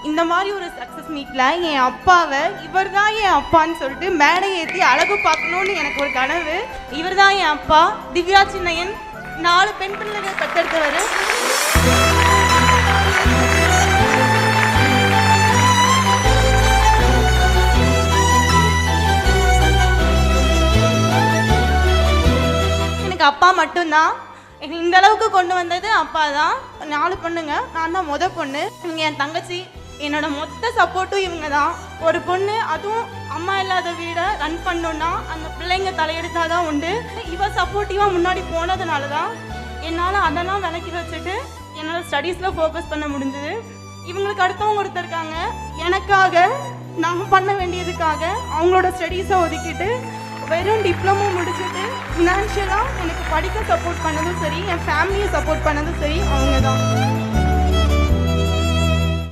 இந்த மாதிரி ஒரு சக்ஸஸ் மீட்டில் என் அப்பாவை இவர் தான் என் அப்பான்னு சொல்லிட்டு மேடை ஏற்றி அழகு பார்க்கணுன்னு எனக்கு ஒரு கனவு. இவர் தான் என் அப்பா, திவ்யா சின்னையன். 4 பெண் பிள்ளைகள் பெற்றெடுத்தவர். எனக்கு அப்பா மட்டும்தான். இந்த அளவுக்கு கொண்டு வந்தது அப்பா தான். 4 பொண்ணுங்க, நான் தான் முத பொண்ணு. இவங்க என் தங்கச்சி. என்னோட மொத்த சப்போர்ட்டும் இவங்க தான். ஒரு பொண்ணு, அதுவும் அம்மா இல்லாத வீடை ரன் பண்ணோன்னா அந்த பிள்ளைங்க தலையெடுத்தால் தான் உண்டு. இவ சப்போர்ட்டிவாக முன்னாடி போனதுனால தான் என்னால் அதெல்லாம் விலக்கி வச்சுட்டு என்னோடய ஸ்டடீஸில் ஃபோக்கஸ் பண்ண முடிஞ்சுது. இவங்களுக்கு அடுத்தவங்க ஒருத்தர் இருக்காங்க. எனக்காக நான் பண்ண வேண்டியதுக்காக அவங்களோட ஸ்டடீஸை ஒதுக்கிட்டு வெறும் டிப்ளமோ முடிச்சுட்டு ஃபினான்ஷியலாக எனக்கு படிக்க சப்போர்ட் பண்ணதும் சரி, என் ஃபேமிலியை சப்போர்ட் பண்ணதும் சரி அவங்க தான்.